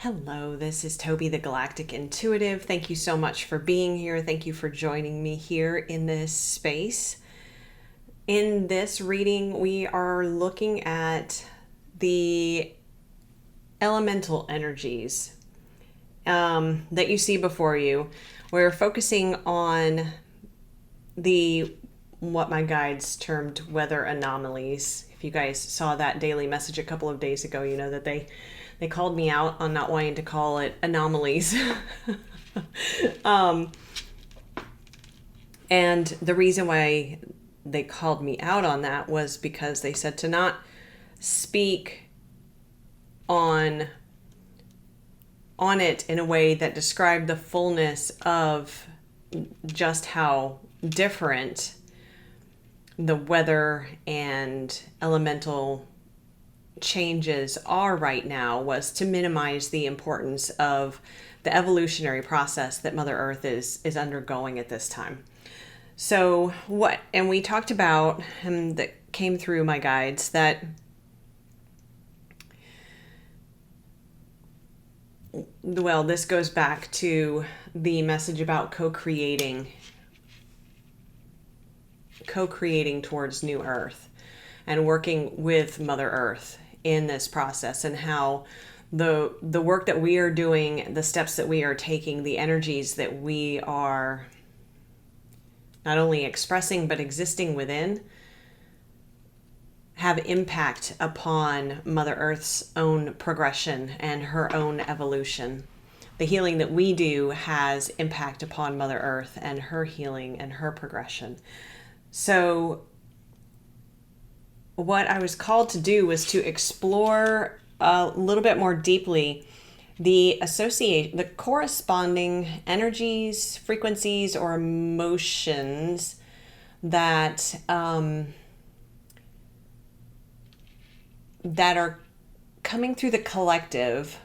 Hello, this is Toby the Galactic Intuitive. Thank you so much for being here. Thank you for joining me here in this space. In this reading, we are looking at the elemental energies that you see before you. We're focusing on what my guides termed weather anomalies. If you guys saw that daily message a couple of days ago, you know that they called me out on not wanting to call it anomalies. And the reason why they called me out on that was because they said to not speak on it in a way that described the fullness of just how different the weather and elemental changes are right now, was to minimize the importance of the evolutionary process that Mother Earth is undergoing at this time. So and we talked about, that came through my guides, that this goes back to the message about co-creating towards New Earth and working with Mother Earth in this process, and how the work that we are doing, the steps that we are taking, the energies that we are not only expressing but existing within, have impact upon Mother Earth's own progression and her own evolution. The healing that we do has impact upon Mother Earth and her healing and her progression. So what I was called to do was to explore a little bit more deeply the corresponding energies, frequencies, or emotions that that are coming through the collective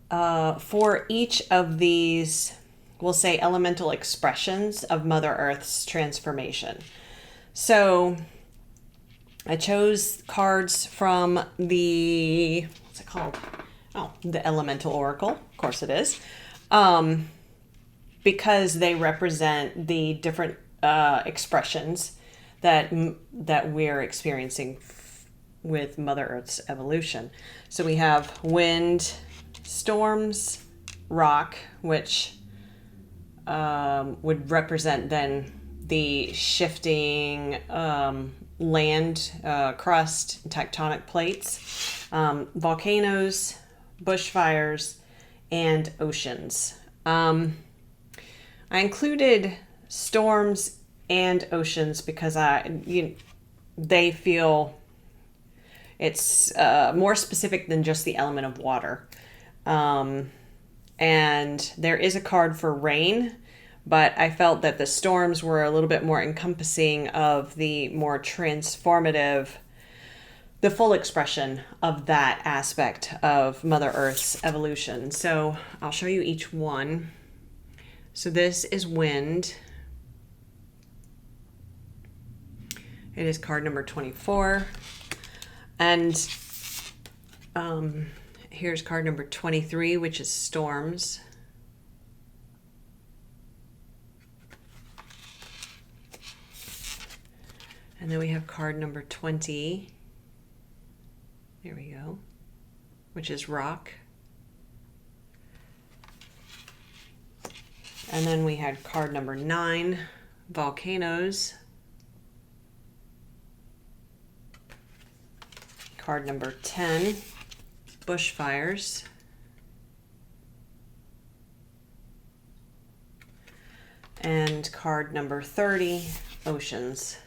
for each of these, we'll say, elemental expressions of Mother Earth's transformation. So I chose cards from what's it called? Oh, the Elemental Oracle. Of course it is. Because they represent the different expressions that we're experiencing with Mother Earth's evolution. So we have wind, storms, rock, which would represent then the shifting land, crust, tectonic plates, volcanoes, bushfires, and oceans. I included storms and oceans because they feel it's more specific than just the element of water. And there is a card for rain, but I felt that the storms were a little bit more encompassing of the more transformative, the full expression of that aspect of Mother Earth's evolution. So I'll show you each one. So this is wind. It is card number 24. And here's card number 23, which is storms. And then we have card number 20. There we go. Which is rock. And then we had card number 9, volcanoes. Card number 10, bushfires. And card number 30, oceans.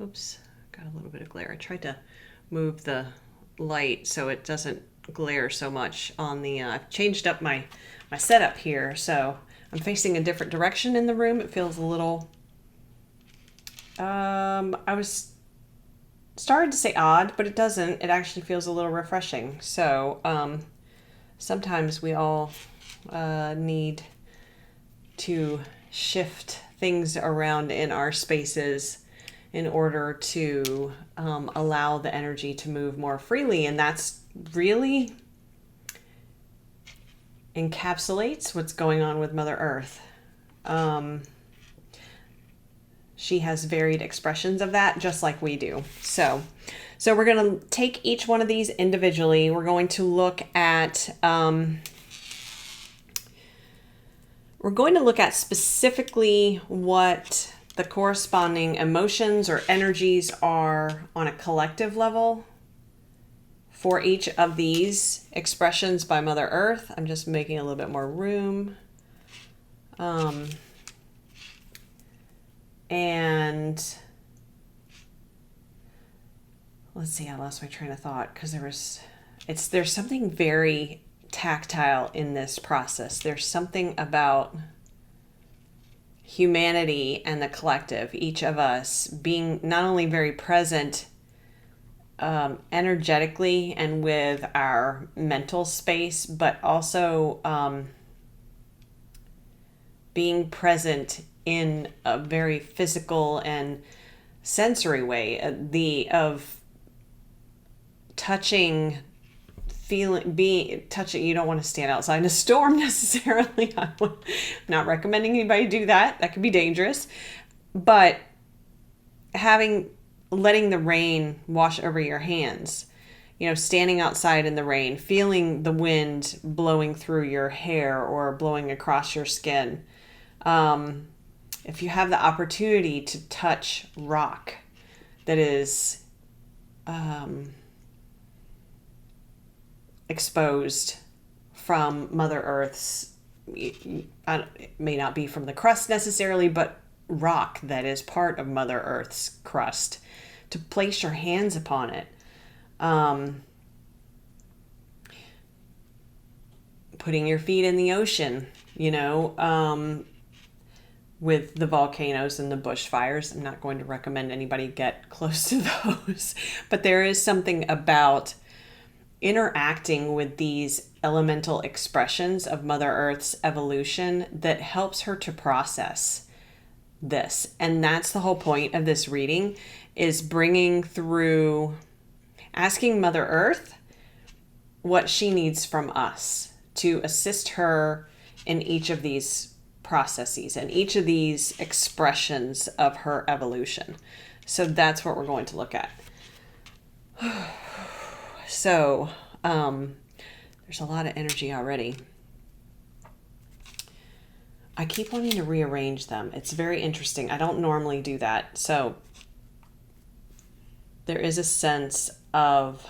Oops, got a little bit of glare. I tried to move the light so it doesn't glare so much on the, I've changed up my setup here, so I'm facing a different direction in the room. It feels a little, I was started to say odd, but it doesn't. It actually feels a little refreshing. So sometimes we all need to shift things around in our spaces in order to allow the energy to move more freely. And that's really encapsulates what's going on with Mother Earth. She has varied expressions of that, just like we do. So we're going to take each one of these individually. We're going to look at specifically what the corresponding emotions or energies are on a collective level for each of these expressions by Mother Earth. I'm just making a little bit more room. And let's see, I lost my train of thought because there's something very tactile in this process. There's something about humanity and the collective, each of us being not only very present energetically and with our mental space, but also being present in a very physical and sensory way, of touching, touching. You don't want to stand outside in a storm necessarily. I'm not recommending anybody do that. That could be dangerous. But letting the rain wash over your hands, standing outside in the rain, feeling the wind blowing through your hair or blowing across your skin. If you have the opportunity to touch rock that is exposed from Mother Earth's, it may not be from the crust necessarily, but rock that is part of Mother Earth's crust, to place your hands upon it. Putting your feet in the ocean, with the volcanoes and the bushfires. I'm not going to recommend anybody get close to those, but there is something about interacting with these elemental expressions of Mother Earth's evolution that helps her to process this. And that's the whole point of this reading, is asking Mother Earth what she needs from us to assist her in each of these processes and each of these expressions of her evolution. So that's what we're going to look at. So there's a lot of energy already. I keep wanting to rearrange them. It's very interesting. I don't normally do that. So there is a sense of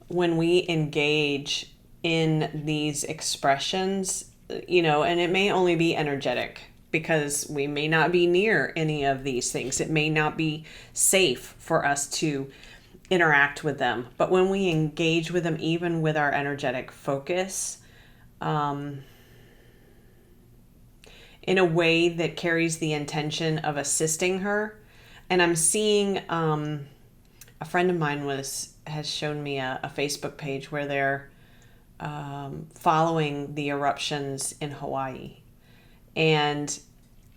when we engage in these expressions, and it may only be energetic because we may not be near any of these things. It may not be safe for us to interact with them. But when we engage with them, even with our energetic focus, in a way that carries the intention of assisting her. And I'm seeing, a friend of mine has shown me a Facebook page where they're following the eruptions in Hawaii, and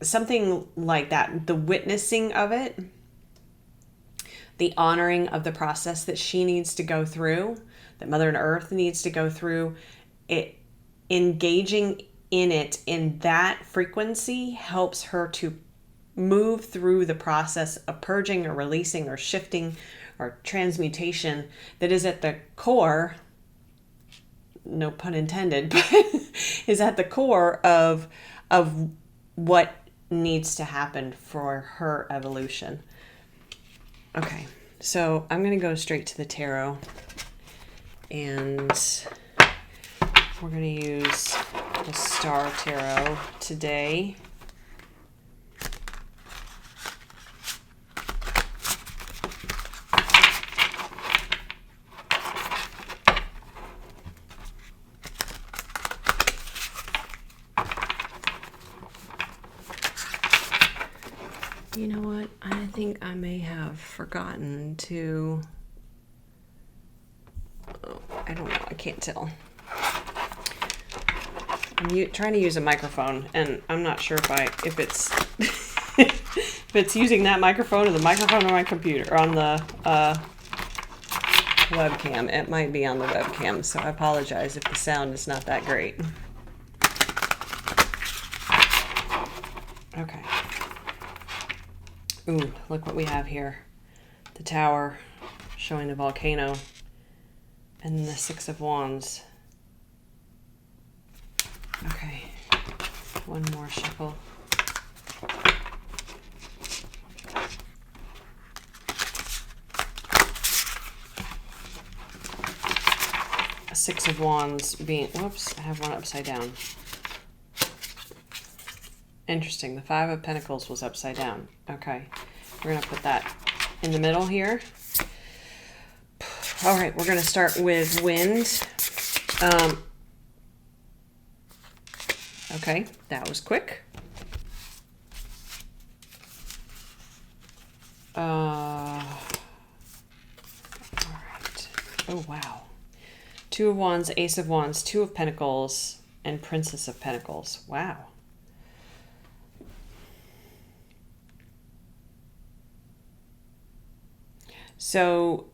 something like that, the witnessing of it, the honoring of the process that she needs to go through, that Mother Earth needs to go through, it engaging in it in that frequency helps her to move through the process of purging or releasing or shifting or transmutation that is at the core, no pun intended, but is at the core of what needs to happen for her evolution. Okay, so I'm going to go straight to the tarot, and we're going to use the Star Tarot today. You know what? I think I may have forgotten to... Oh, I don't know. I can't tell. I'm trying to use a microphone, and I'm not sure if it's if it's using that microphone or the microphone on my computer or on the webcam. It might be on the webcam, so I apologize if the sound is not that great. Okay. Ooh, look what we have here. The tower showing the volcano and the Six of Wands. Okay, one more shuffle. A Six of Wands being, whoops, I have one upside down. Interesting, the Five of Pentacles was upside down. Okay, we're gonna put that in the middle here. All right, we're gonna start with wind. Okay, that was quick. All right. Oh, wow. Two of Wands, Ace of Wands, Two of Pentacles, and Princess of Pentacles. Wow. So,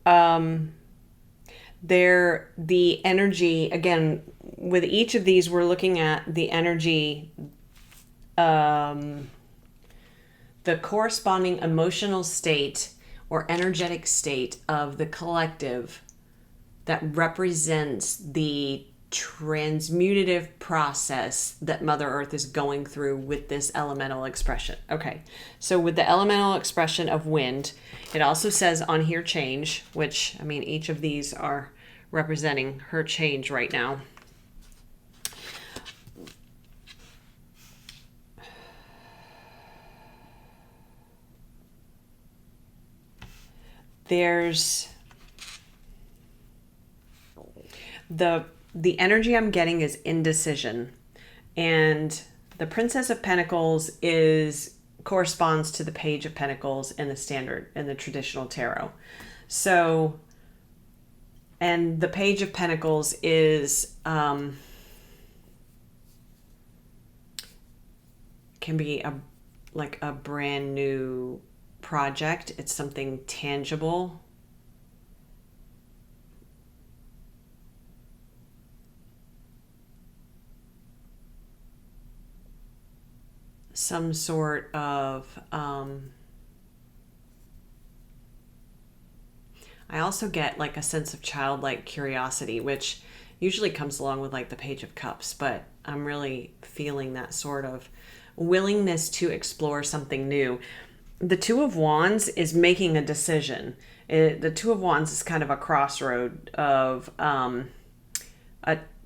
the energy, again, with each of these, we're looking at the energy, the corresponding emotional state or energetic state of the collective that represents the transmutative process that Mother Earth is going through with this elemental expression. Okay, so with the elemental expression of wind, it also says on here change, which, I mean, each of these are representing her change right now. There's the energy I'm getting is indecision, and the Princess of Pentacles corresponds to the Page of Pentacles in the traditional tarot. So, and the Page of Pentacles is can be like a brand new project. It's something tangible. Some sort of I also get like a sense of childlike curiosity, which usually comes along with like the Page of Cups, but I'm really feeling that sort of willingness to explore something new. The Two of Wands is making a decision. The Two of Wands is kind of a crossroad of a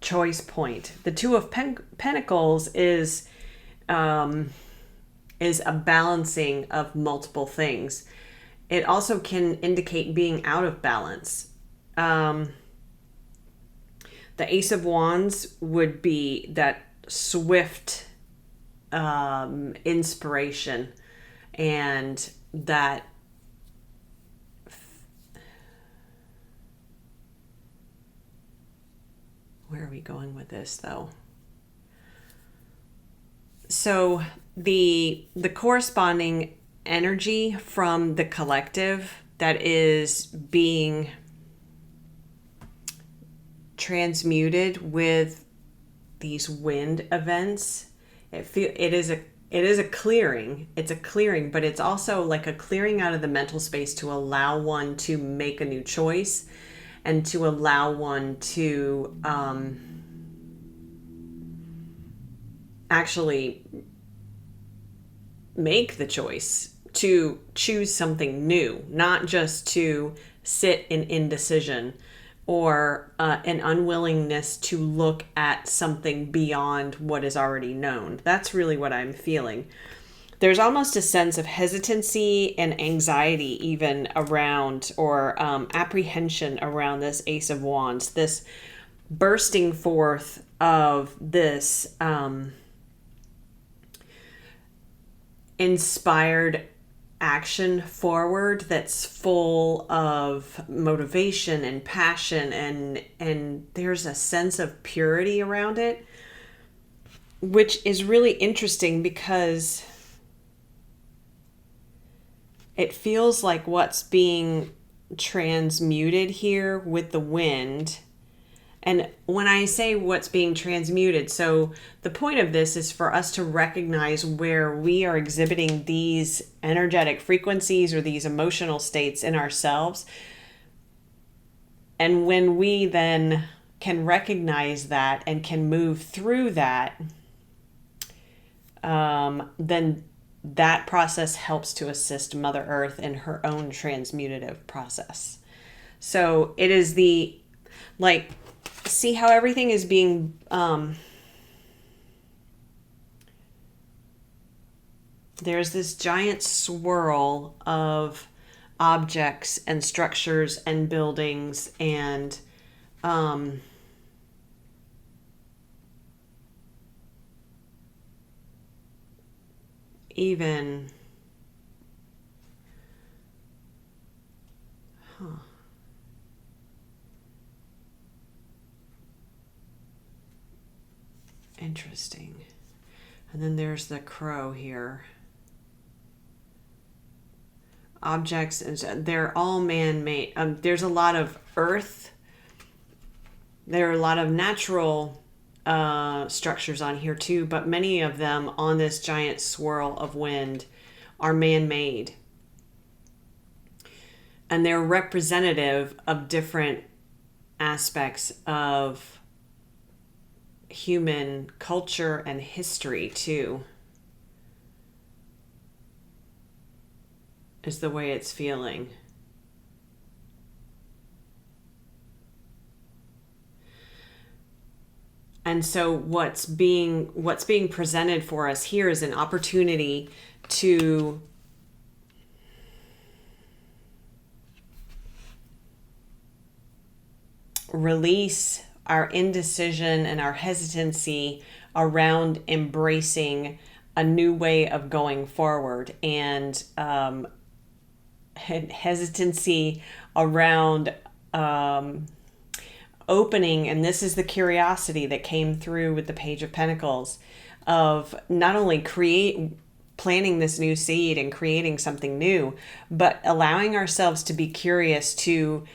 choice point. The Two of Pentacles is a balancing of multiple things. It also can indicate being out of balance. The Ace of Wands would be that swift inspiration, and that where are we going with this though? So the corresponding energy from the collective that is being transmuted with these wind events, it is a clearing. It's a clearing, but it's also like a clearing out of the mental space to allow one to make a new choice and to allow one to actually make the choice to choose something new, not just to sit in indecision or an unwillingness to look at something beyond what is already known. That's really what I'm feeling. There's almost a sense of hesitancy and anxiety even around, or apprehension around this Ace of Wands, this bursting forth of this inspired action forward that's full of motivation and passion, and there's a sense of purity around it, which is really interesting because it feels like what's being transmuted here with the wind. And when I say what's being transmuted, so the point of this is for us to recognize where we are exhibiting these energetic frequencies or these emotional states in ourselves. And when we then can recognize that and can move through that, then that process helps to assist Mother Earth in her own transmutative process. So it is the, like, see how everything is being, there's this giant swirl of objects and structures and buildings and, even interesting. And then there's the crow here. Objects, and they're all man-made. There's a lot of earth. There are a lot of natural structures on here too, but many of them on this giant swirl of wind are man-made. And they're representative of different aspects of human culture and history too, is the way it's feeling. And so what's being presented for us here is an opportunity to release our indecision and our hesitancy around embracing a new way of going forward, and hesitancy around opening. And this is the curiosity that came through with the Page of Pentacles, of not only planting this new seed and creating something new, but allowing ourselves to be curious to,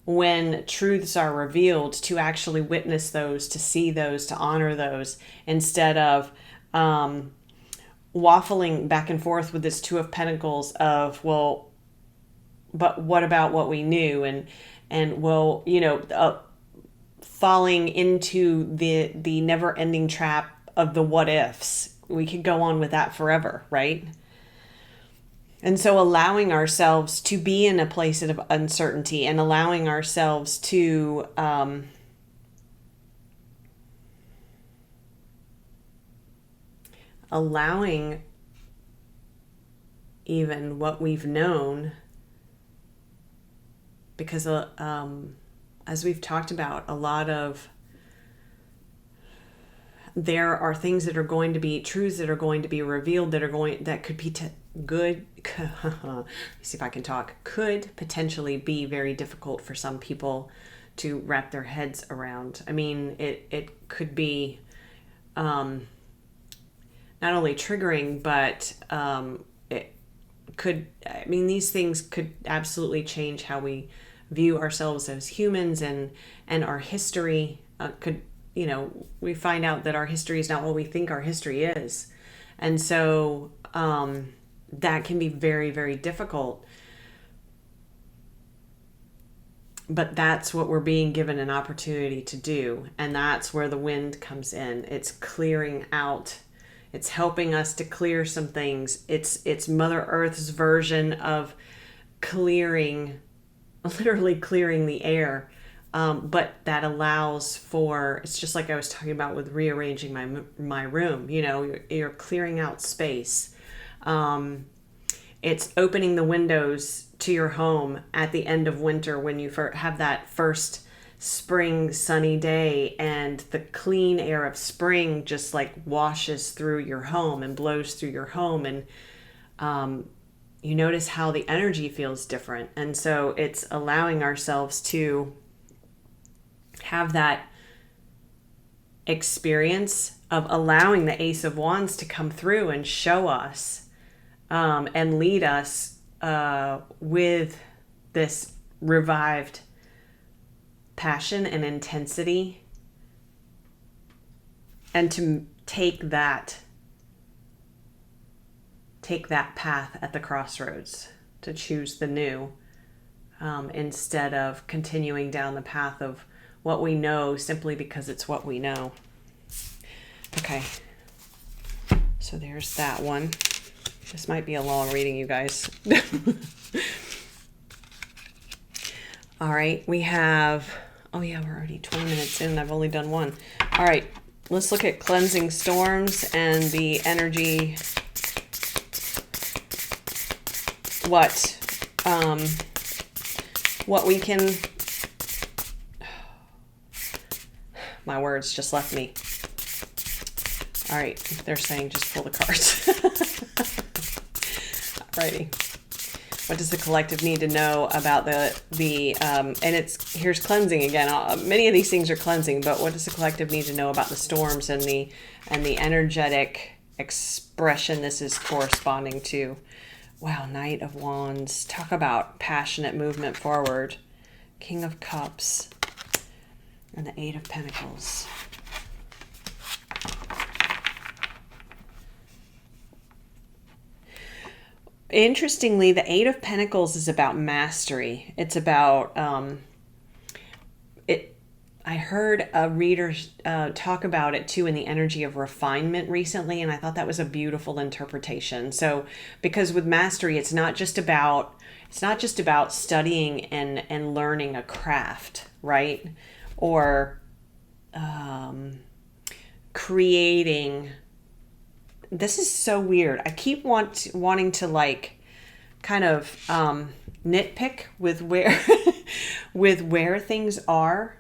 when truths are revealed, to actually witness those, to see those, to honor those, instead of waffling back and forth with this Two of Pentacles of, well, but what about what we knew? And well, falling into the never-ending trap of the what ifs. We could go on with that forever, right? And so allowing ourselves to be in a place of uncertainty, and allowing ourselves to allowing even what we've known, because as we've talked about, a lot of, there are things that are going to be truths that are going to be revealed that could be good. Let me see if I can talk. Could potentially be very difficult for some people to wrap their heads around. I mean, it could be not only triggering, but it could. I mean, these things could absolutely change how we view ourselves as humans, and our history could. We find out that our history is not what we think our history is. And so that can be very, very difficult. But that's what we're being given an opportunity to do. And that's where the wind comes in. It's clearing out. It's helping us to clear some things. It's Mother Earth's version of clearing, literally clearing the air. But that allows for, it's just like I was talking about with rearranging my room, you're clearing out space. It's opening the windows to your home at the end of winter, when you have that first spring sunny day, and the clean air of spring just like washes through your home and blows through your home. And you notice how the energy feels different. And so it's allowing ourselves to have that experience of allowing the Ace of Wands to come through and show us and lead us with this revived passion and intensity, and to take that path at the crossroads, to choose the new, instead of continuing down the path of what we know simply because it's what we know. Okay, so there's that one. This might be a long reading, you guys. All right, we have, oh yeah, we're already 20 minutes in. I've only done one. All right, let's look at cleansing storms and the energy. What we can, my words just left me. All right, they're saying just pull the cards. Alrighty. What does the collective need to know about the and it's, here's cleansing again. Many of these things are cleansing, but what does the collective need to know about the storms and the energetic expression this is corresponding to? Wow, Knight of Wands. Talk about passionate movement forward. King of Cups. And the Eight of Pentacles. Interestingly, the Eight of Pentacles is about mastery. It's about I heard a reader talk about it too in the energy of refinement recently, and I thought that was a beautiful interpretation. So, because with mastery, it's not just about studying and learning a craft, right? Or creating. This is so weird. I keep wanting to like kind of nitpick with where with where things are.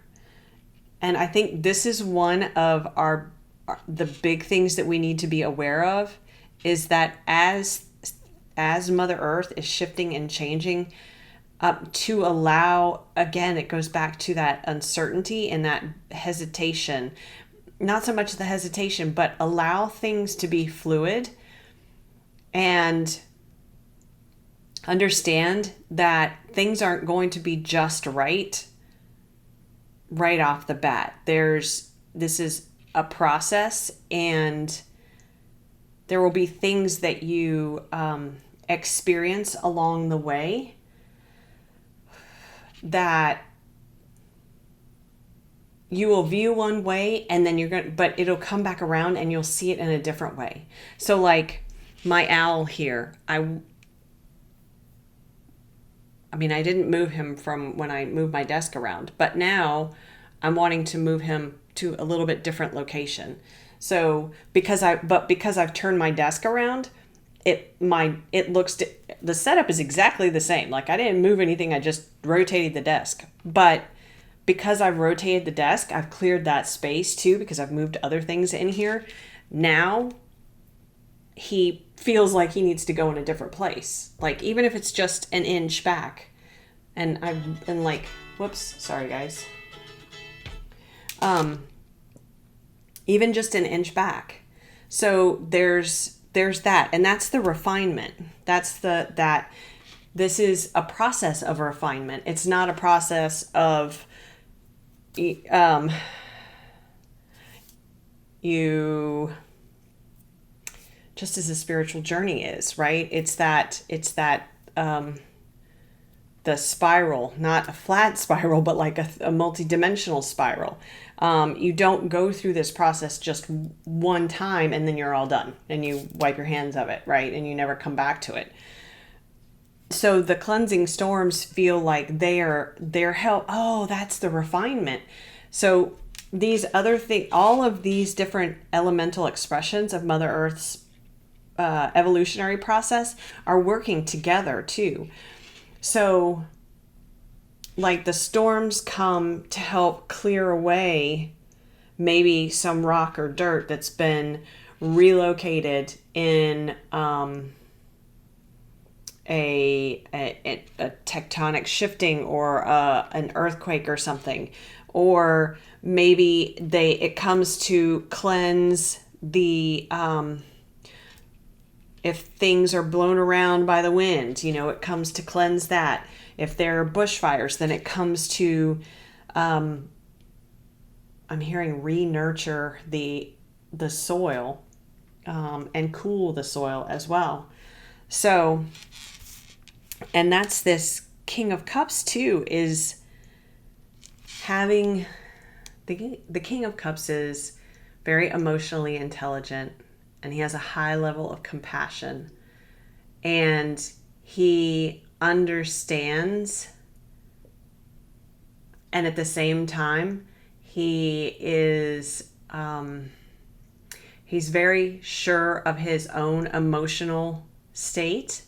And I think this is one of the big things that we need to be aware of, is that as Mother Earth is shifting and changing, to allow, again, it goes back to that uncertainty and that hesitation. Not so much the hesitation, but allow things to be fluid and understand that things aren't going to be just right off the bat. This is a process, and there will be things that you experience along the way that you will view one way, and then but it'll come back around and you'll see it in a different way. So like my owl here, I mean, I didn't move him from when I moved my desk around, but now I'm wanting to move him to a little bit different location. So because I've turned my desk around, the setup is exactly the same. Like I didn't move anything, I just rotated the desk. But because I've rotated the desk, I've cleared that space too, because I've moved other things in here. Now he feels like he needs to go in a different place. Like even if it's just an inch back. And I've been like, whoops, sorry guys. Even just an inch back. So there's that, and that's the refinement. This is a process of refinement. It's not a process of you just as a spiritual journey is, right? It's that the spiral, not a flat spiral, but like a multi-dimensional spiral. You don't go through this process just one time and then you're all done and you wipe your hands of it, right? And you never come back to it. So the cleansing storms feel like they're help. Oh, that's the refinement. So these other things, all of these different elemental expressions of Mother Earth's evolutionary process are working together too. So like the storms come to help clear away maybe some rock or dirt that's been relocated in a tectonic shifting or an earthquake or something. Or maybe it comes to cleanse the if things are blown around by the wind, it comes to cleanse that. If there are bushfires, then it comes to, I'm hearing re-nurture the soil, and cool the soil as well. So, and that's this King of Cups too, is having, the King of Cups is very emotionally intelligent, and he has a high level of compassion, and he understands, and at the same time he is he's very sure of his own emotional state,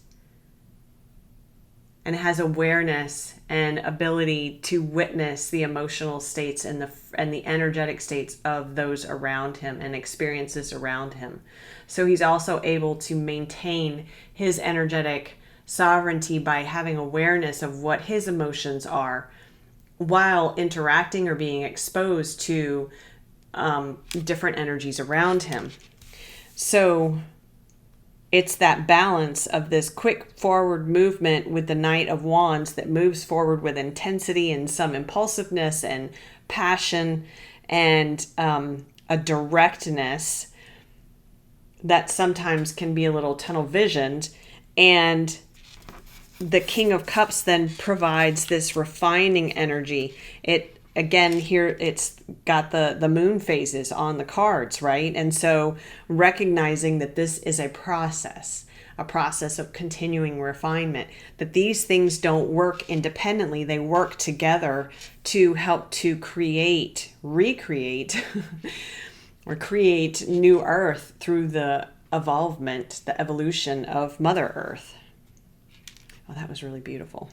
and has awareness and ability to witness the emotional states and the energetic states of those around him and experiences around him. So he's also able to maintain his energetic sovereignty by having awareness of what his emotions are while interacting or being exposed to different energies around him. So it's that balance of this quick forward movement with the Knight of Wands that moves forward with intensity and some impulsiveness and passion and a directness that sometimes can be a little tunnel visioned. And the King of Cups then provides this refining energy. It, again, here it's got the moon phases on the cards, right? And so recognizing that this is a process of continuing refinement, that these things don't work independently, they work together to help to recreate or create new earth through the evolution of Mother Earth. Oh, that was really beautiful.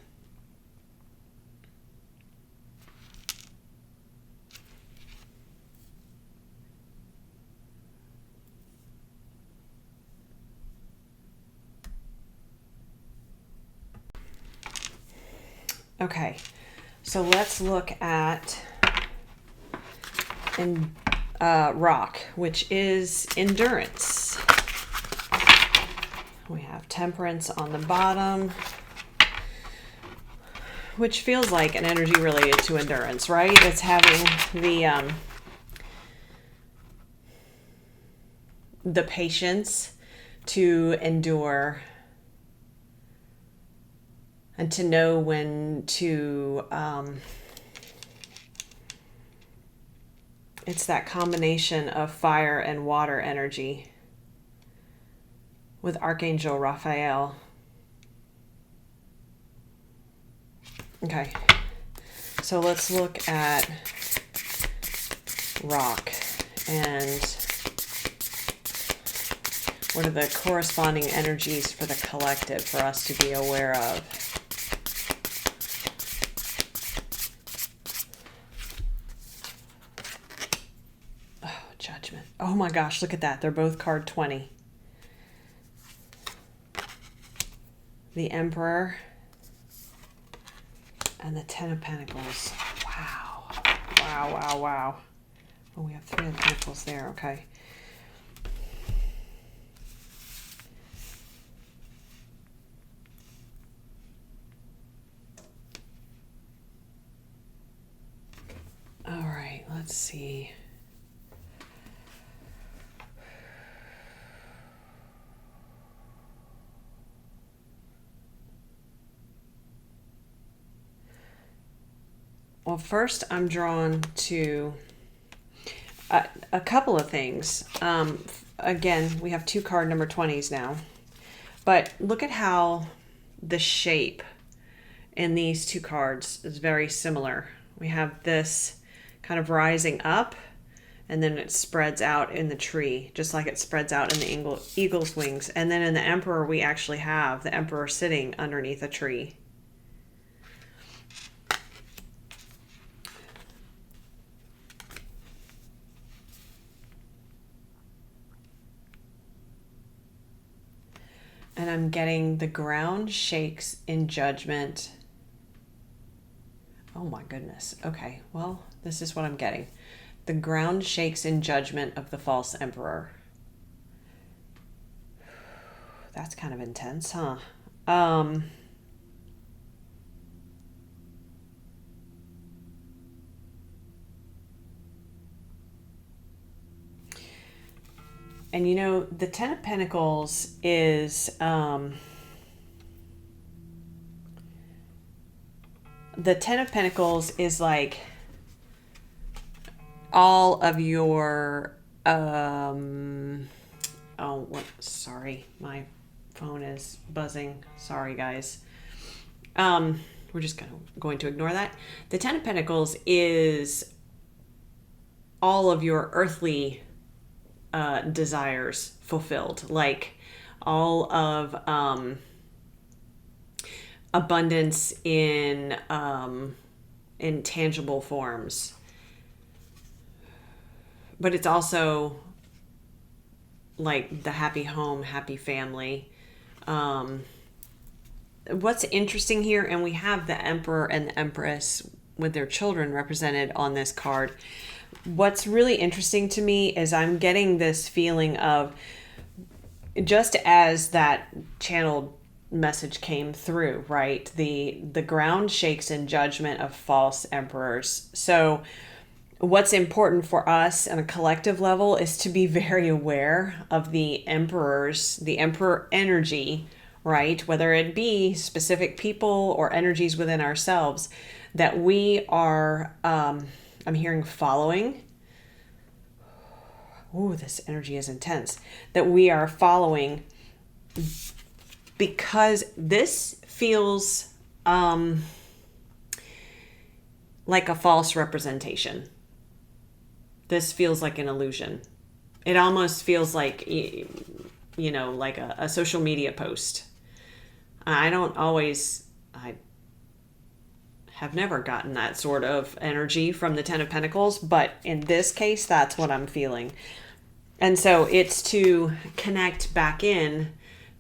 Okay, so let's look at rock, which is endurance. We have temperance on the bottom, which feels like an energy related to endurance, right? It's having the patience to endure and to know when to, it's that combination of fire and water energy with Archangel Raphael. Okay, so let's look at rock and what are the corresponding energies for the collective for us to be aware of. Judgment. Oh my gosh, look at that. They're both card 20. The Emperor and the Ten of Pentacles. Wow. Wow, wow, wow. Oh, we have 3 of Pentacles there. Okay. All right, let's see. Well, first I'm drawn to a couple of things. Again, we have 2 card number 20s now, but look at how the shape in these 2 cards is very similar. We have this kind of rising up, and then it spreads out in the tree, just like it spreads out in the eagle's wings. And then in the Emperor, we actually have the Emperor sitting underneath a tree. And I'm getting the ground shakes in judgment. Oh my goodness. Okay, well, this is what I'm getting. The ground shakes in judgment of the false emperor. That's kind of intense, huh? And you know, the Ten of Pentacles is the Ten of Pentacles is like all of your sorry, my phone is buzzing. Sorry, guys. We're just going to ignore that. The Ten of Pentacles is all of your earthly desires fulfilled, like all of abundance in tangible forms. But it's also like the happy home, happy family. What's interesting here, and we have the Emperor and the Empress with their children represented on this card. What's really interesting to me is I'm getting this feeling of, just as that channeled message came through, right? The ground shakes in judgment of false emperors. So what's important for us on a collective level is to be very aware of the emperors, the emperor energy, right? Whether it be specific people or energies within ourselves that we are, I'm hearing following. Ooh, this energy is intense. That we are following because this feels like a false representation. This feels like an illusion. It almost feels like, you know, like a social media post. I have never gotten that sort of energy from the Ten of Pentacles, but in this case, that's what I'm feeling. And so it's to connect back in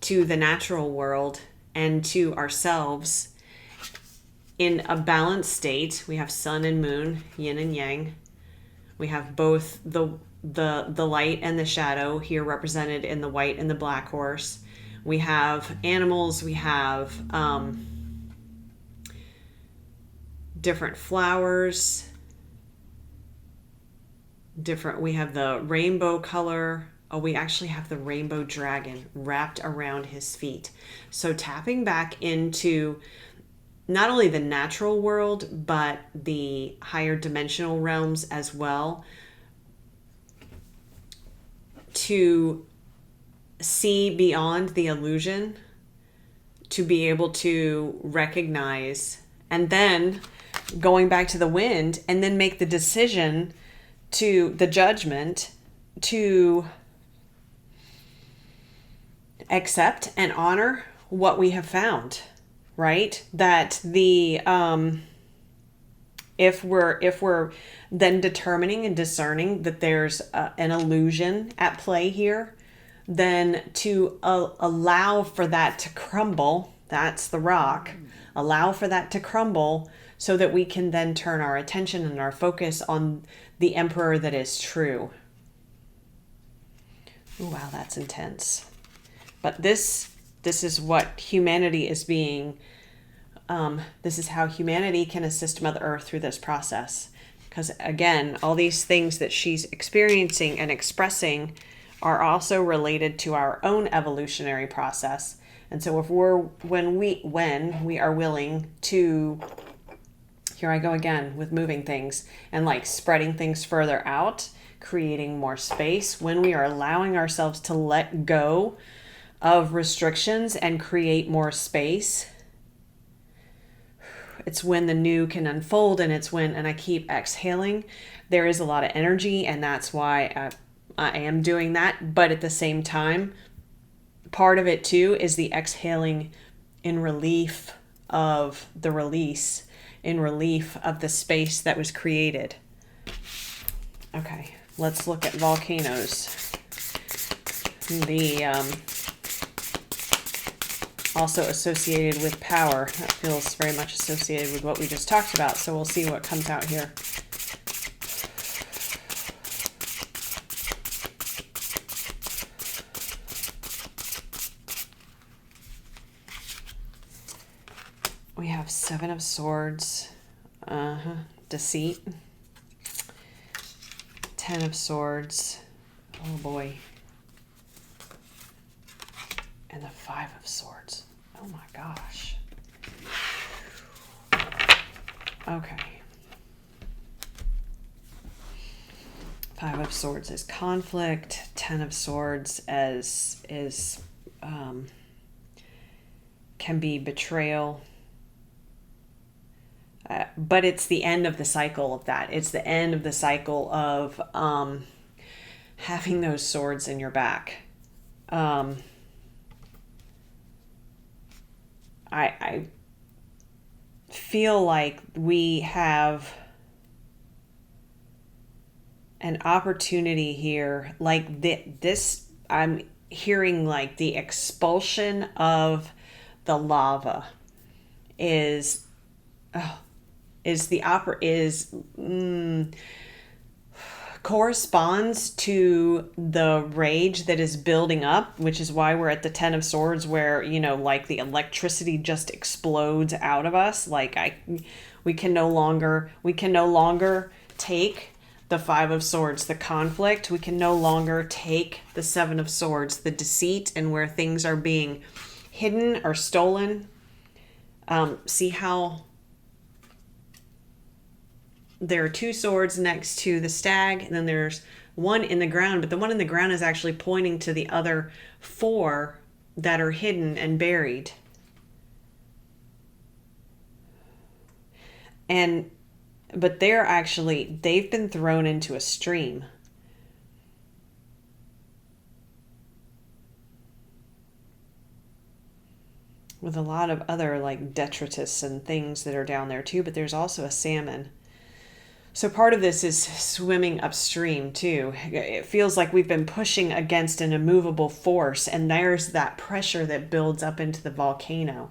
to the natural world and to ourselves in a balanced state. We have sun and moon, yin and yang. We have both the light and the shadow here represented in the white and the black horse. We have animals. We have different flowers. We have the rainbow color. Oh, we actually have the rainbow dragon wrapped around his feet. So tapping back into not only the natural world, but the higher dimensional realms as well, to see beyond the illusion, to be able to recognize, and then going back to the wind, and then make the decision, to the judgment, to accept and honor what we have found. Right? That the if we're then determining and discerning that there's an illusion at play here, then to allow for that to crumble. That's the rock. Allow for that to crumble so that we can then turn our attention and our focus on the emperor that is true. Ooh, wow, that's intense. But this is what humanity is being, this is how humanity can assist Mother Earth through this process. Because again, all these things that she's experiencing and expressing are also related to our own evolutionary process. And so when we are willing to, here I go again with moving things and like spreading things further out, creating more space, when we are allowing ourselves to let go of restrictions and create more space, it's when the new can unfold. And it's when, and I keep exhaling, there is a lot of energy, and that's why I am doing that. But at the same time, part of it too is the exhaling in relief of the release, in relief of the space that was created. Okay, let's look at volcanoes. Also associated with power. That feels very much associated with what we just talked about. So we'll see what comes out here. We have Seven of Swords. Deceit. Ten of Swords. Oh boy. And the Five of Swords. Oh my gosh. Okay. Five of Swords is conflict. Ten of Swords can be betrayal. But it's the end of the cycle of that. It's the end of the cycle of having those swords in your back. I feel like we have an opportunity here, like this. I'm hearing like the expulsion of the lava corresponds to the rage that is building up, which is why we're at the Ten of Swords, where, you know, like the electricity just explodes out of us. Like we can no longer take the Five of Swords, the conflict. We can no longer take the Seven of Swords, the deceit, and where things are being hidden or stolen. See how there are two swords next to the stag, and then there's one in the ground, but the one in the ground is actually pointing to the other four that are hidden and buried. But they've been thrown into a stream. With a lot of other like detritus and things that are down there too, but there's also a salmon. So part of this is swimming upstream too. It feels like we've been pushing against an immovable force, and there's that pressure that builds up into the volcano.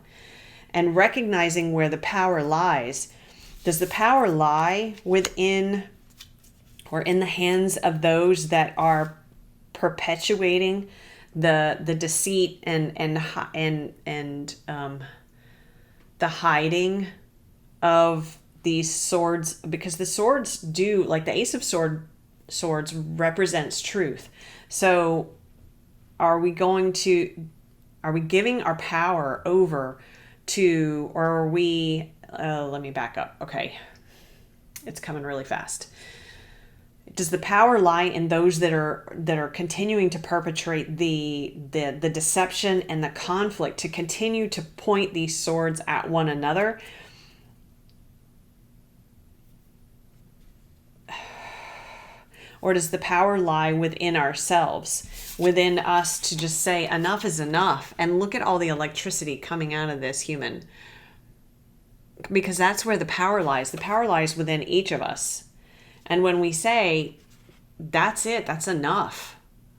And recognizing where the power lies. Does the power lie within or in the hands of those that are perpetuating the deceit and the hiding of these swords? Because the swords do, like the Ace of Swords represents truth. So are we giving our power over to, or are we, let me back up. Okay. It's coming really fast. Does the power lie in those that are continuing to perpetrate the deception and the conflict, to continue to point these swords at one another? Or does the power lie within ourselves, within us, to just say enough is enough, and look at all the electricity coming out of this human? Because that's where the power lies. The power lies within each of us. And when we say, that's it, that's enough,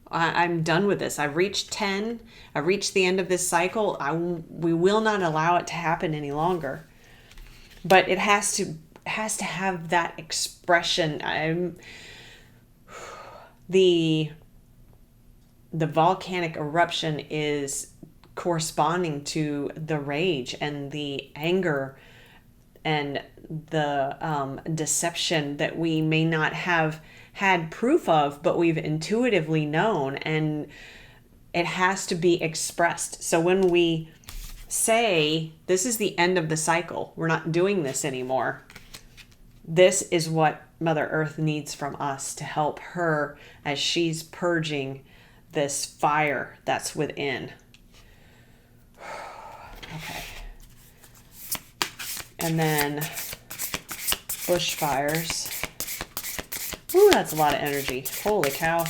I'm done with this, I've reached 10, I've reached the end of this cycle, we will not allow it to happen any longer. But it has to have that expression. The volcanic eruption is corresponding to the rage and the anger and the deception that we may not have had proof of, but we've intuitively known, and it has to be expressed. So when we say, this is the end of the cycle, we're not doing this anymore, this is what Mother Earth needs from us to help her as she's purging this fire that's within. Okay. And then bushfires. Ooh, that's a lot of energy. Holy cow.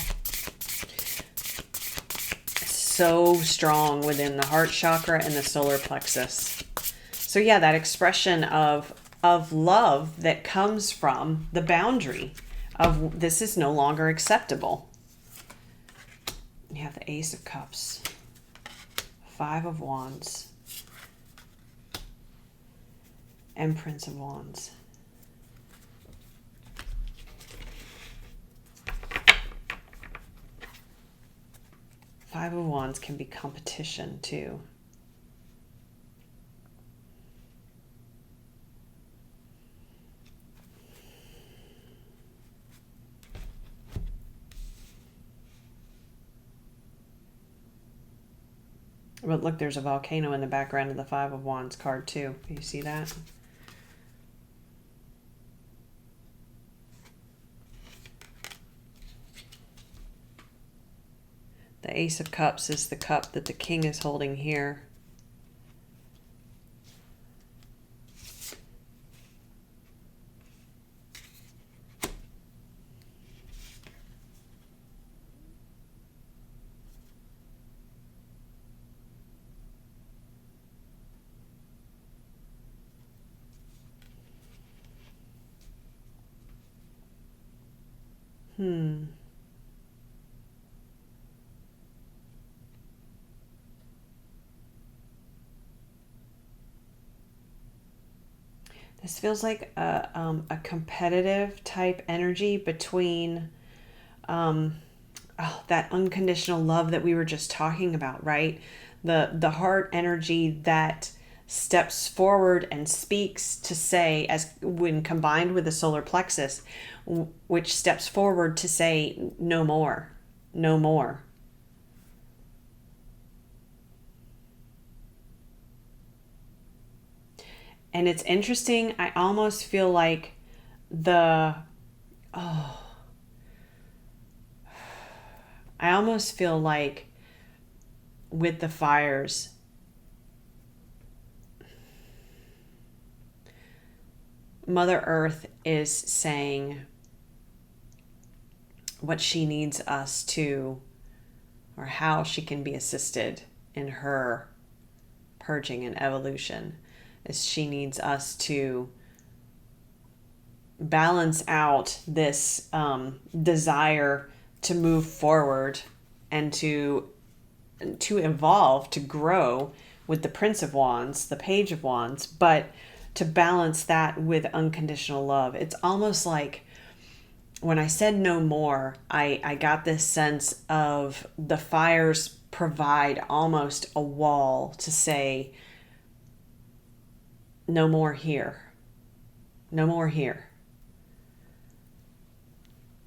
So strong within the heart chakra and the solar plexus. So yeah, that expression of love that comes from the boundary of this is no longer acceptable. You have the Ace of Cups, Five of Wands, and Prince of Wands. Five of Wands can be competition too. But look, there's a volcano in the background of the Five of Wands card too. Can you see that? The Ace of Cups is the cup that the king is holding here. This feels like a competitive type energy between that unconditional love that we were just talking about, right? The heart energy that steps forward and speaks to say, as when combined with the solar plexus, which steps forward to say, no more, no more. And it's interesting, I almost feel like I almost feel like with the fires, Mother Earth is saying what she needs us to, or how she can be assisted in her purging and evolution, is she needs us to balance out this desire to move forward and to evolve, to grow with the Prince of Wands, the Page of Wands, but to balance that with unconditional love. It's almost like when I said no more, I got this sense of the fires provide almost a wall to say, no more here. No more here.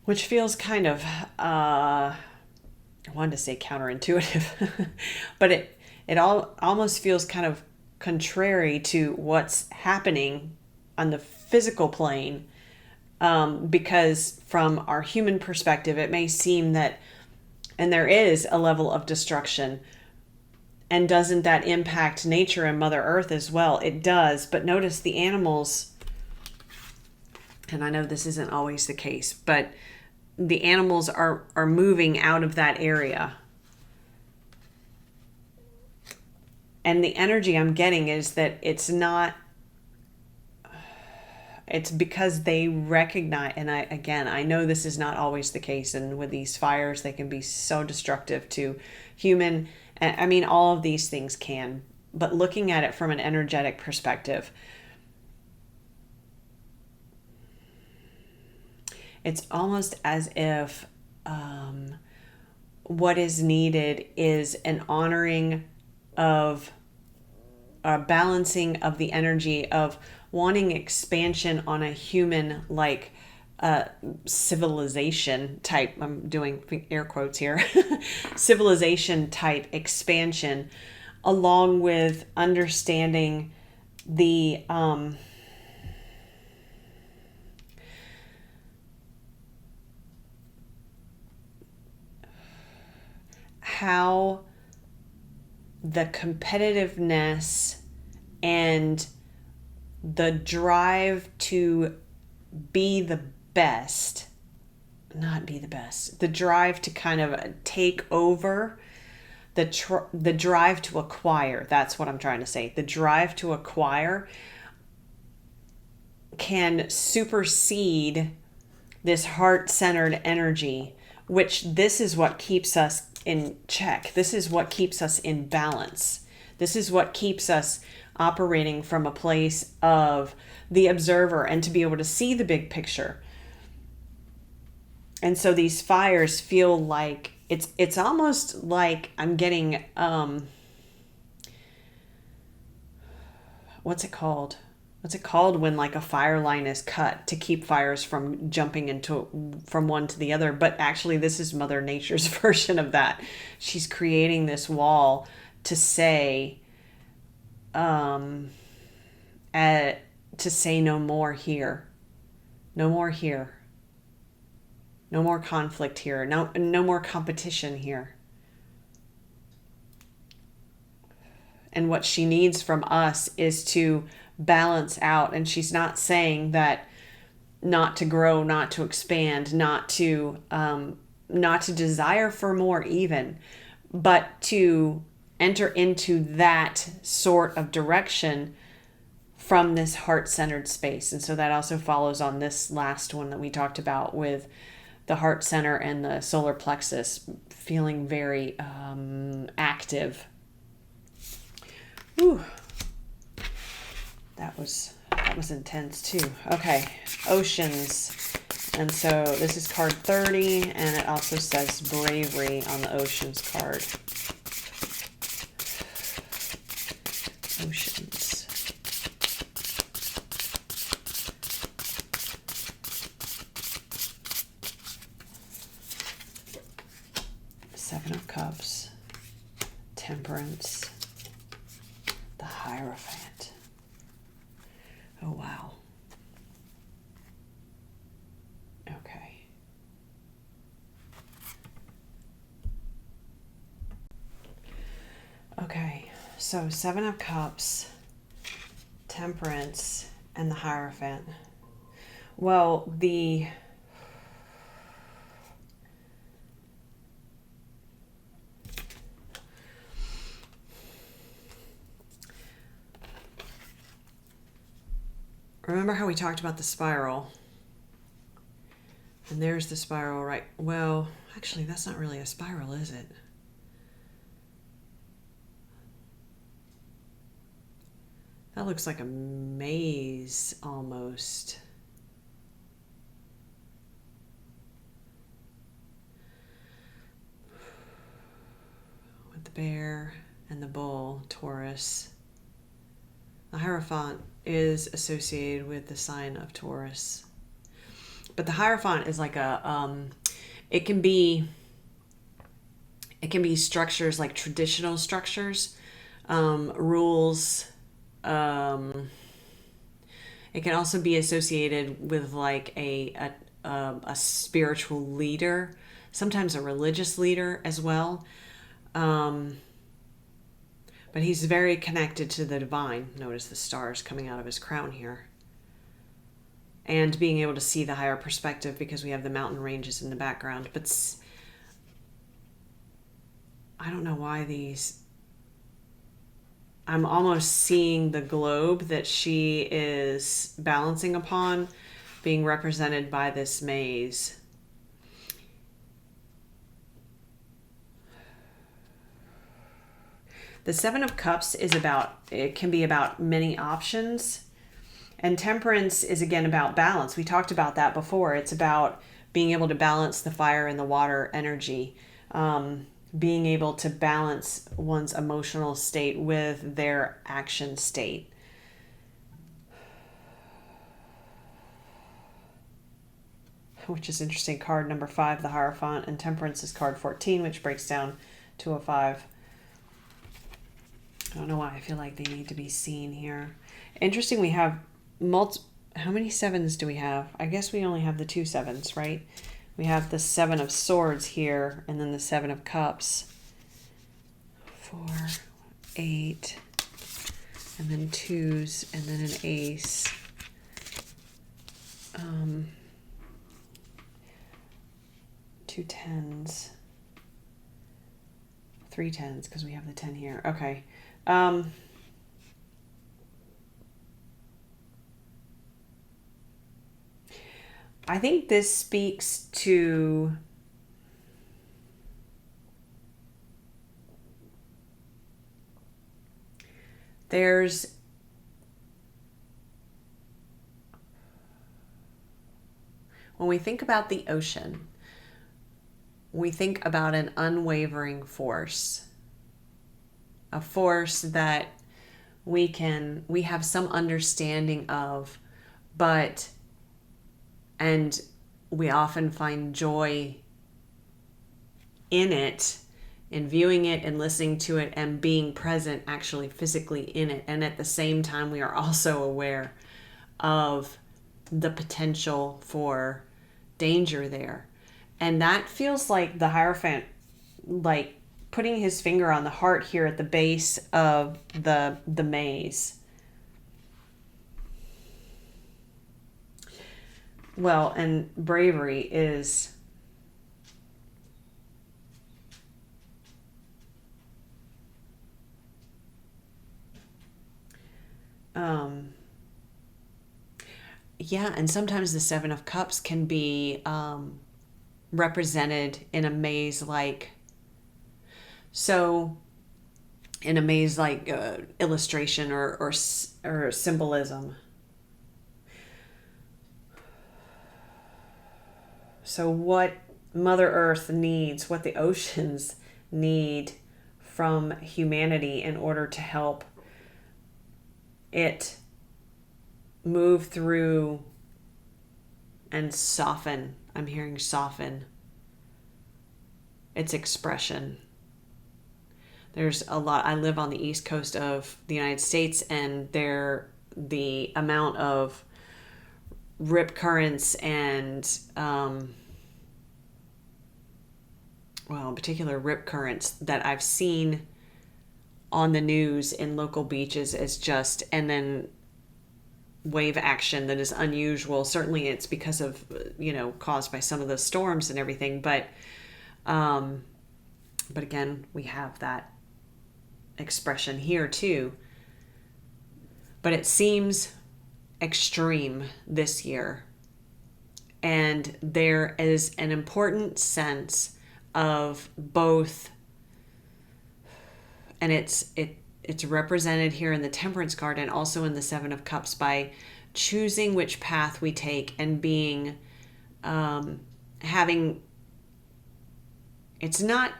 Which feels kind of, I wanted to say counterintuitive, but it almost feels kind of contrary to what's happening on the physical plane, because from our human perspective, it may seem that, and there is a level of destruction. And doesn't that impact nature and Mother Earth as well? It does. But notice the animals, and I know this isn't always the case, but the animals are moving out of that area. And the energy I'm getting is that it's because they recognize, and I know this is not always the case, and with these fires, they can be so destructive to human. I mean, all of these things can, but looking at it from an energetic perspective, it's almost as if what is needed is an honoring of a balancing of the energy of wanting expansion on a human like civilization type, I'm doing air quotes here, civilization type expansion, along with understanding the how the competitiveness and the drive to be the best, not be the best, the drive to kind of take over, the drive to acquire, that's what I'm trying to say. The drive to acquire can supersede this heart-centered energy, which this is what keeps us in check. This is what keeps us in balance. This is what keeps us operating from a place of the observer and to be able to see the big picture. And so these fires feel like it's almost like I'm getting what's it called when like a fire line is cut to keep fires from jumping from one to the other? But actually this is Mother Nature's version of that. She's creating this wall to say, to say no more here, no more here, no more conflict here, no more competition here. And what she needs from us is to balance out. And she's not saying that not to grow, not to expand, not to desire for more even, but to enter into that sort of direction from this heart-centered space. And so that also follows on this last one that we talked about with the heart center and the solar plexus feeling very active. Whew. That was intense too. Okay, oceans. And so this is card 30, and it also says bravery on the oceans card. Oceans. Seven of Cups, Temperance, the Hierophant. Oh, wow. Okay. Okay, so Seven of Cups, Temperance, and the Hierophant. Well, remember how we talked about the spiral? And there's the spiral, right? Well, actually, that's not really a spiral, is it? That looks like a maze almost. With the bear and the bull, Taurus. The Hierophant is associated with the sign of Taurus. But the Hierophant is like it can be structures like traditional structures, rules. It can also be associated with like a spiritual leader, sometimes a religious leader as well. But he's very connected to the divine. Notice the stars coming out of his crown here. And being able to see the higher perspective because we have the mountain ranges in the background. But I don't know why these... I'm almost seeing the globe that she is balancing upon being represented by this maze. The Seven of Cups is it can be about many options. And Temperance is again about balance. We talked about that before. It's about being able to balance the fire and the water energy. Being able to balance one's emotional state with their action state. Which is interesting. Card number 5, the Hierophant, and Temperance is card 14, which breaks down to a 5. I don't know why I feel like they need to be seen here. Interesting, we have how many 7s do we have? I guess we only have the 2 7s, right? We have the 7 of Swords here, and then the 7 of Cups. 4, 8, and then 2s, and then an ace. 2 10s. 3 10s, because we have the 10 here. Okay. I think this speaks to when we think about the ocean, we think about an unwavering force, a force that we have some understanding of, and we often find joy in it and viewing it and listening to it and being present actually physically in it. And at the same time, we are also aware of the potential for danger there. And that feels like the Hierophant, like putting his finger on the heart here at the base of the maze. Well, and bravery is yeah, and sometimes the Seven of Cups can be represented in a maze like, so in a maze like illustration or symbolism. So what Mother Earth needs, what the oceans need from humanity in order to help it move through and soften. I'm hearing soften its expression. There's a lot. I live on the East Coast of the United States, and the amount of rip currents and in particular rip currents that I've seen on the news in local beaches is just, and then wave action that is unusual. Certainly it's because of, caused by some of the storms and everything, but again, we have that expression here too. But it seems extreme this year. And there is an important sense of both, and it's represented here in the Temperance card and also in the Seven of Cups by choosing which path we take and being having, it's not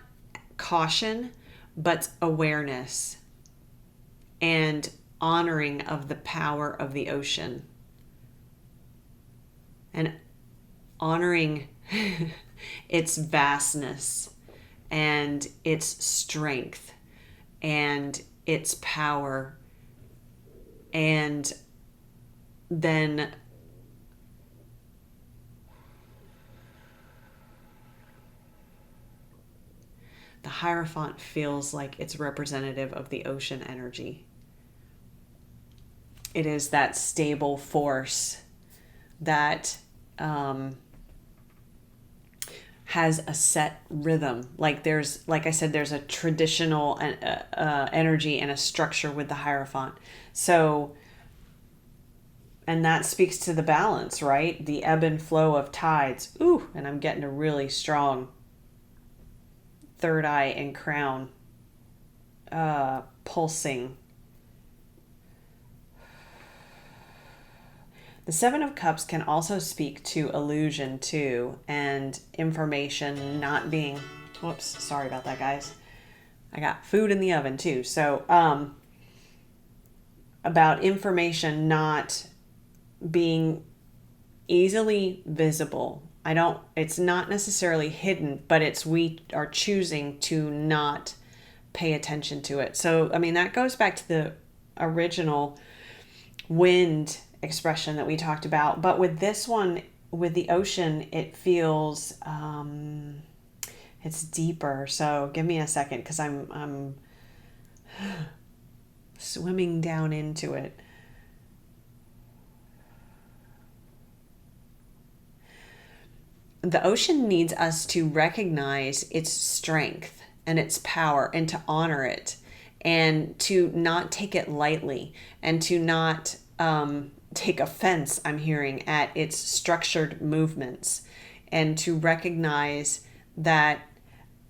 caution, but awareness and honoring of the power of the ocean and honoring its vastness and its strength and its power, and then the Hierophant feels like it's representative of the ocean energy. It is that stable force that has a set rhythm. Like I said, there's a traditional energy and a structure with the Hierophant. So, and that speaks to the balance, right? The ebb and flow of tides. Ooh, and I'm getting a really strong third eye and crown pulsing. The Seven of Cups can also speak to illusion too, and information not being, whoops, sorry about that, guys. I got food in the oven too. So, about information not being easily visible. It's not necessarily hidden, but we are choosing to not pay attention to it. So, I mean, that goes back to the original wind expression that we talked about. But with this one, with the ocean, it feels, it's deeper. So give me a second, because I'm swimming down into it. The ocean needs us to recognize its strength and its power and to honor it and to not take it lightly and to not take offense, I'm hearing, at its structured movements, and to recognize that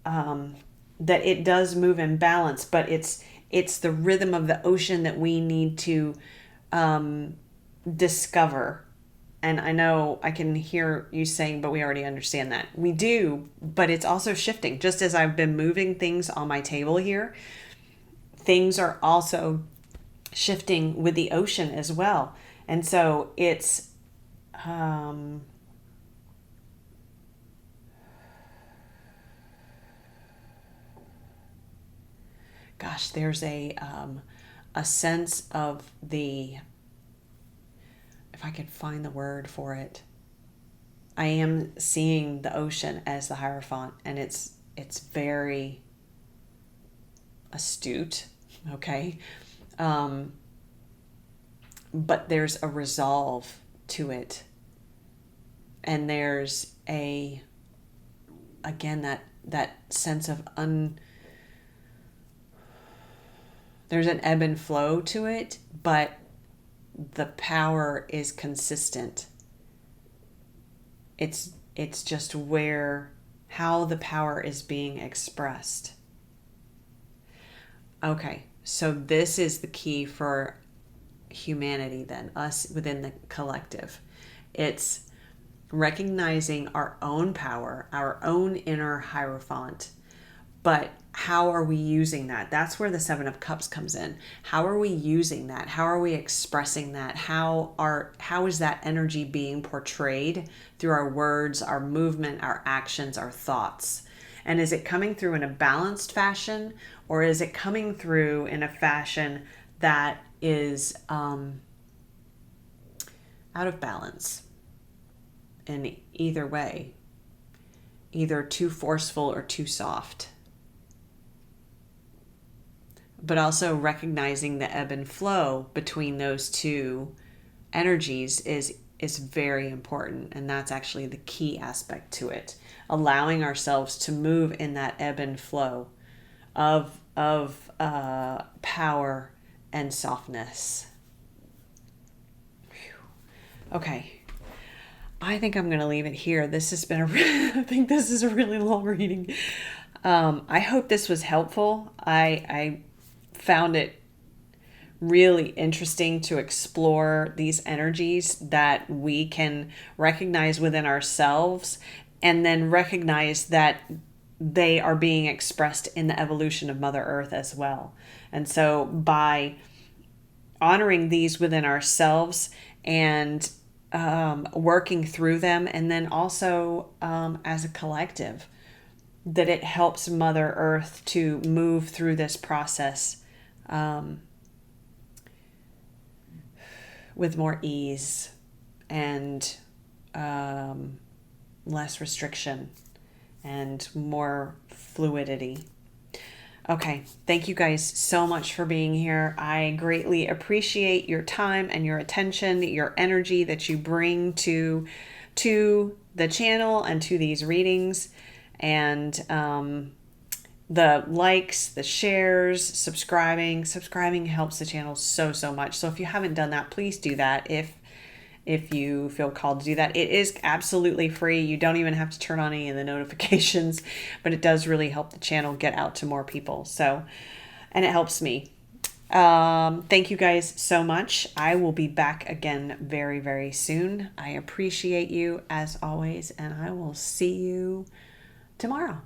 that it does move in balance, but it's the rhythm of the ocean that we need to discover. And I know I can hear you saying, but we already understand that. We do, but it's also shifting. Just as I've been moving things on my table here, things are also shifting with the ocean as well. And so it's gosh, there's a sense of the, if I could find the word for it, I am seeing the ocean as the Hierophant, and it's very astute, okay? But there's a resolve to it. And there's again, that sense of there's an ebb and flow to it, but the power is consistent. It's just how the power is being expressed. Okay, so this is the key for humanity then, us within the collective. It's recognizing our own power, our own inner Hierophant, but how are we using that? That's where the Seven of Cups comes in. How are we using that? How are we expressing that? How is that energy being portrayed through our words, our movement, our actions, our thoughts? And is it coming through in a balanced fashion, or is it coming through in a fashion that is out of balance? In either way, either too forceful or too soft. But also recognizing the ebb and flow between those two energies is very important, and that's actually the key aspect to it. Allowing ourselves to move in that ebb and flow of power and softness. Whew. Okay. I think I'm going to leave it here. This has been I think this is a really long reading. I hope this was helpful. I found it really interesting to explore these energies that we can recognize within ourselves, and then recognize that they are being expressed in the evolution of Mother Earth as well. And so by honoring these within ourselves and working through them, and then also as a collective, that it helps Mother Earth to move through this process with more ease and less restriction and more fluidity. Okay, thank you guys so much for being here. I greatly appreciate your time and your attention, your energy that you bring to the channel and to these readings, and the likes, the shares, subscribing helps the channel so much. So if you haven't done that, please do that. If you feel called to do that, it is absolutely free. You don't even have to turn on any of the notifications, but it does really help the channel get out to more people. So, and it helps me. Thank you guys so much. I will be back again very soon. I appreciate you as always, and I will see you tomorrow.